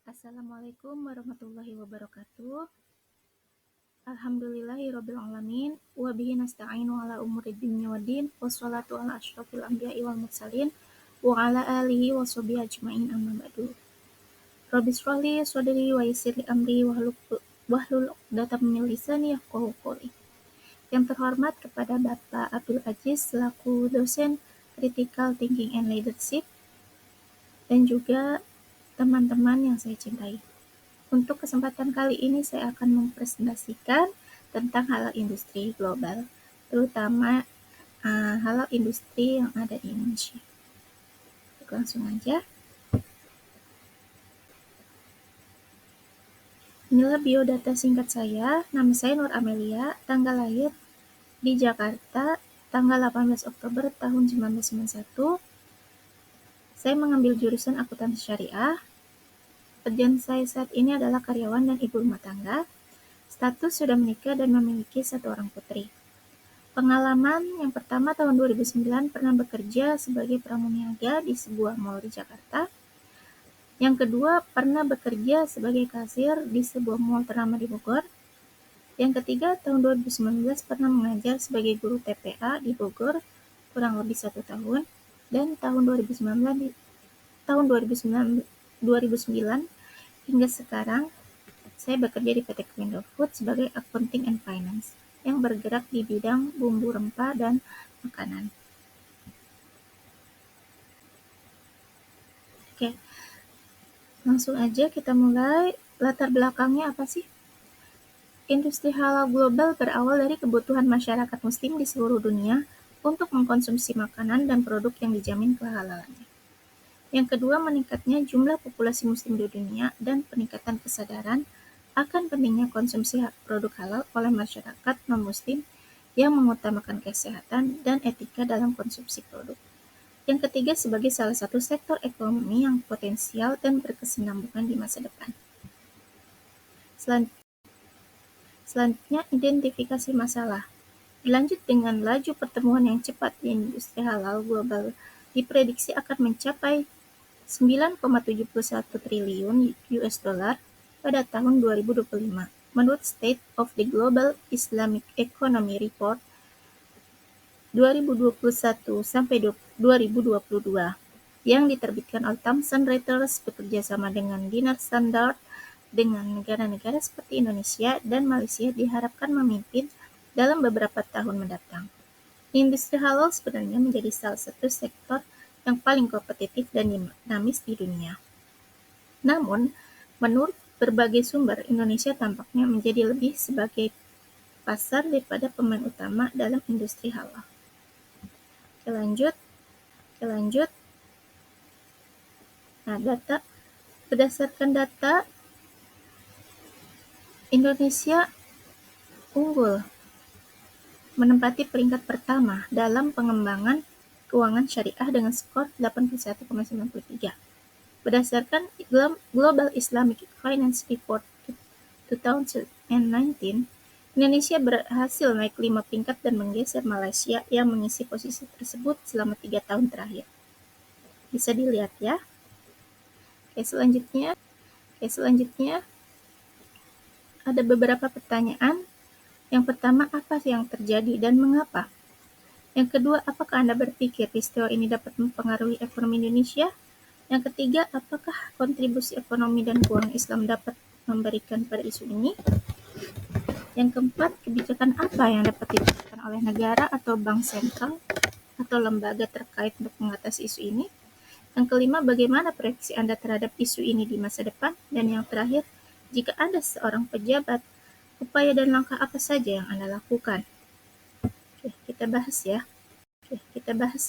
Assalamualaikum warahmatullahi wabarakatuh. Alhamdulillahirabbil alamin wa bihi nasta'inu ala umuri dunya waddin wassalatu ala asyrofil anbiya'i wal mursalin wa ala alihi washabihi ajmain amma ba'du. Rabbi shrah li sadri wa yassir li amri wahlul 'uqdatam min lisani yafqahu qawli. Yang terhormat kepada Bapak Abdul Aziz selaku dosen Critical Thinking and Leadership dan juga teman-teman yang saya cintai. Untuk kesempatan kali ini saya akan mempresentasikan tentang halal industri global, terutama halal industri yang ada di Indonesia. Langsung aja. Inilah biodata singkat saya. Nama saya Nur Amelia, tanggal lahir di Jakarta, tanggal 18 Oktober tahun 1991. Saya mengambil jurusan akuntansi syariah. Pekerjaan saya saat ini adalah karyawan dan ibu rumah tangga. Status sudah menikah dan memiliki 1 orang putri. Pengalaman yang pertama tahun 2009 pernah bekerja sebagai pramuniaga di sebuah mal di Jakarta. Yang kedua pernah bekerja sebagai kasir di sebuah mal ternama di Bogor. Yang ketiga tahun 2019 pernah mengajar sebagai guru TPA di Bogor kurang lebih 1 tahun. Dan tahun 2009 hingga sekarang saya bekerja di PT Kemindo Food sebagai Accounting and Finance yang bergerak di bidang bumbu rempah dan makanan. Oke, langsung aja kita mulai. Latar belakangnya apa sih? Industri halal global berawal dari kebutuhan masyarakat muslim di seluruh dunia untuk mengkonsumsi makanan dan produk yang dijamin kehalalannya. Yang kedua, meningkatnya jumlah populasi muslim di dunia dan peningkatan kesadaran akan pentingnya konsumsi produk halal oleh masyarakat non-muslim yang mengutamakan kesehatan dan etika dalam konsumsi produk. Yang ketiga, sebagai salah satu sektor ekonomi yang potensial dan berkesinambungan di masa depan. Selanjutnya, identifikasi masalah. Dilanjut dengan laju pertumbuhan yang cepat di industri halal global diprediksi akan mencapai 9,71 triliun US dollar pada tahun 2025, menurut State of the Global Islamic Economy Report 2021-2022 yang diterbitkan oleh Thomson Reuters bekerjasama dengan Dinar Standard dengan negara-negara seperti Indonesia dan Malaysia diharapkan memimpin dalam beberapa tahun mendatang. Industri halal sebenarnya menjadi salah satu sektor yang paling kompetitif dan dinamis di dunia. Namun, menurut berbagai sumber, Indonesia tampaknya menjadi lebih sebagai pasar daripada pemain utama dalam industri halal. Oke, lanjut. Nah, berdasarkan data, Indonesia unggul menempati peringkat pertama dalam pengembangan keuangan syariah dengan skor 81,93. Berdasarkan Global Islamic Finance Report 2019, Indonesia berhasil naik 5 peringkat dan menggeser Malaysia yang mengisi posisi tersebut selama 3 tahun terakhir. Bisa dilihat ya. Oke, selanjutnya ada beberapa pertanyaan. Yang pertama, apa yang terjadi dan mengapa? Yang kedua, apakah Anda berpikir peristiwa ini dapat mempengaruhi ekonomi Indonesia? Yang ketiga, apakah kontribusi ekonomi dan keuangan Islam dapat memberikan pada isu ini? Yang keempat, kebijakan apa yang dapat dilakukan oleh negara atau bank sentral atau lembaga terkait untuk mengatasi isu ini? Yang kelima, bagaimana proyeksi Anda terhadap isu ini di masa depan? Dan yang terakhir, jika Anda seorang pejabat, upaya dan langkah apa saja yang Anda lakukan? Oke, kita bahas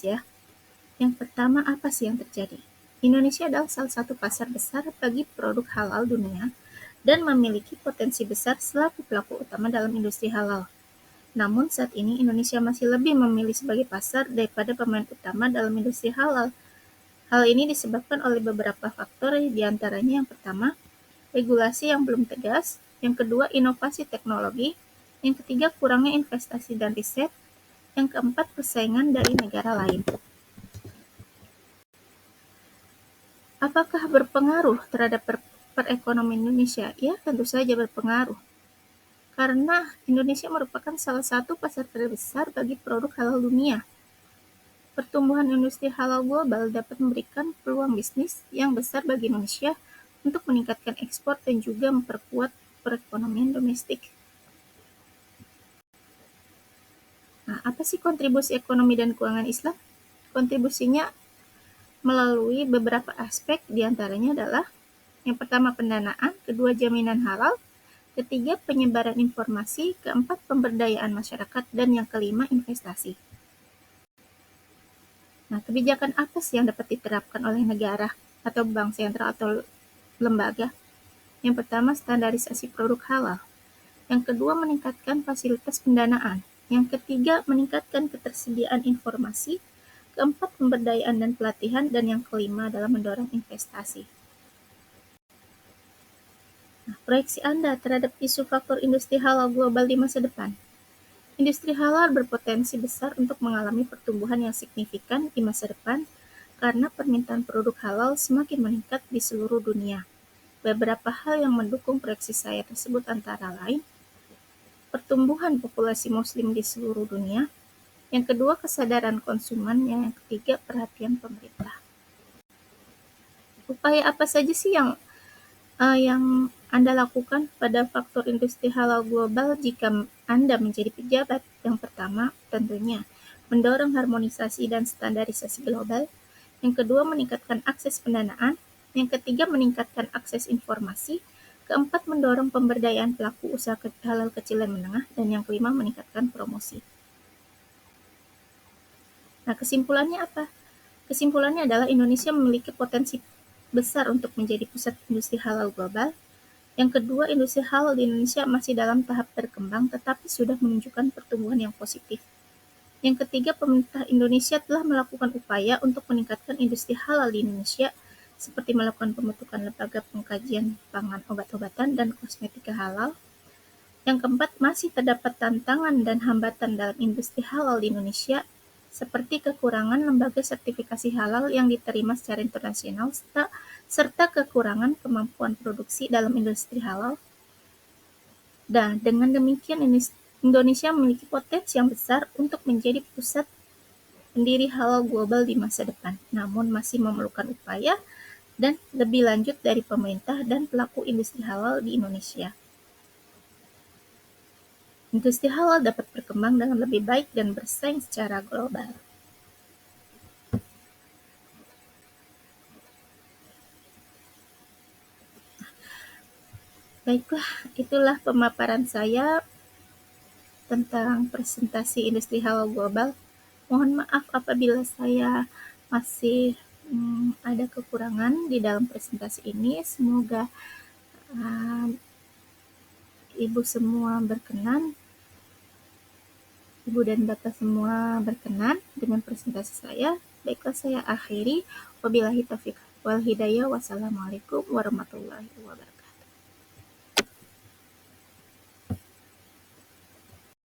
ya. Yang pertama, apa sih yang terjadi? Indonesia adalah salah satu pasar besar bagi produk halal dunia dan memiliki potensi besar selaku pelaku utama dalam industri halal. Namun saat ini Indonesia masih lebih memilih sebagai pasar daripada pemain utama dalam industri halal. Hal ini disebabkan oleh beberapa faktor, diantaranya yang pertama, regulasi yang belum tegas, yang kedua, inovasi teknologi, yang ketiga, kurangnya investasi dan riset, yang keempat, persaingan dari negara lain. Apakah berpengaruh terhadap perekonomian Indonesia? Ya, tentu saja berpengaruh. Karena Indonesia merupakan salah satu pasar terbesar bagi produk halal dunia. Pertumbuhan industri halal global dapat memberikan peluang bisnis yang besar bagi Indonesia untuk meningkatkan ekspor dan juga memperkuat perekonomian domestik. Nah, apa sih kontribusi ekonomi dan keuangan Islam? Kontribusinya melalui beberapa aspek, diantaranya adalah yang pertama pendanaan, kedua jaminan halal, ketiga penyebaran informasi, keempat pemberdayaan masyarakat, dan yang kelima investasi. Nah, kebijakan apa sih yang dapat diterapkan oleh negara atau bank sentral atau lembaga? Yang pertama, standarisasi produk halal. Yang kedua, meningkatkan fasilitas pendanaan. Yang ketiga, meningkatkan ketersediaan informasi. Keempat, pemberdayaan dan pelatihan. Dan yang kelima adalah mendorong investasi. Nah, proyeksi Anda terhadap isu faktor industri halal global di masa depan. Industri halal berpotensi besar untuk mengalami pertumbuhan yang signifikan di masa depan karena permintaan produk halal semakin meningkat di seluruh dunia. Beberapa hal yang mendukung proyeksi saya tersebut antara lain, pertumbuhan populasi muslim di seluruh dunia, yang kedua kesadaran konsumen, yang ketiga perhatian pemerintah. Upaya apa saja sih yang Anda lakukan pada faktor industri halal global jika Anda menjadi pejabat? Yang pertama, tentunya mendorong harmonisasi dan standarisasi global. Yang kedua, meningkatkan akses pendanaan. Yang ketiga, meningkatkan akses informasi. Keempat, mendorong pemberdayaan pelaku usaha halal kecil dan menengah. Dan yang kelima, meningkatkan promosi. Nah, kesimpulannya apa? Kesimpulannya adalah Indonesia memiliki potensi besar untuk menjadi pusat industri halal global. Yang kedua, industri halal di Indonesia masih dalam tahap berkembang tetapi sudah menunjukkan pertumbuhan yang positif. Yang ketiga, pemerintah Indonesia telah melakukan upaya untuk meningkatkan industri halal di Indonesia seperti melakukan pembentukan lembaga pengkajian pangan, obat-obatan, dan kosmetika halal. Yang keempat, masih terdapat tantangan dan hambatan dalam industri halal di Indonesia seperti kekurangan lembaga sertifikasi halal yang diterima secara internasional serta kekurangan kemampuan produksi dalam industri halal. Dan dengan demikian Indonesia memiliki potensi yang besar untuk menjadi pusat pendiri halal global di masa depan, namun masih memerlukan upaya dan lebih lanjut dari pemerintah dan pelaku industri halal di Indonesia. Industri halal dapat berkembang dengan lebih baik dan bersaing secara global. Baiklah, itulah pemaparan saya tentang presentasi industri halal global. Mohon maaf apabila saya masih ada kekurangan di dalam presentasi ini. Semoga Ibu dan Bapak semua berkenan dengan presentasi saya. Baiklah, saya akhiri. Wabillahi taufiq wal hidayah. Wassalamualaikum warahmatullahi wabarakatuh.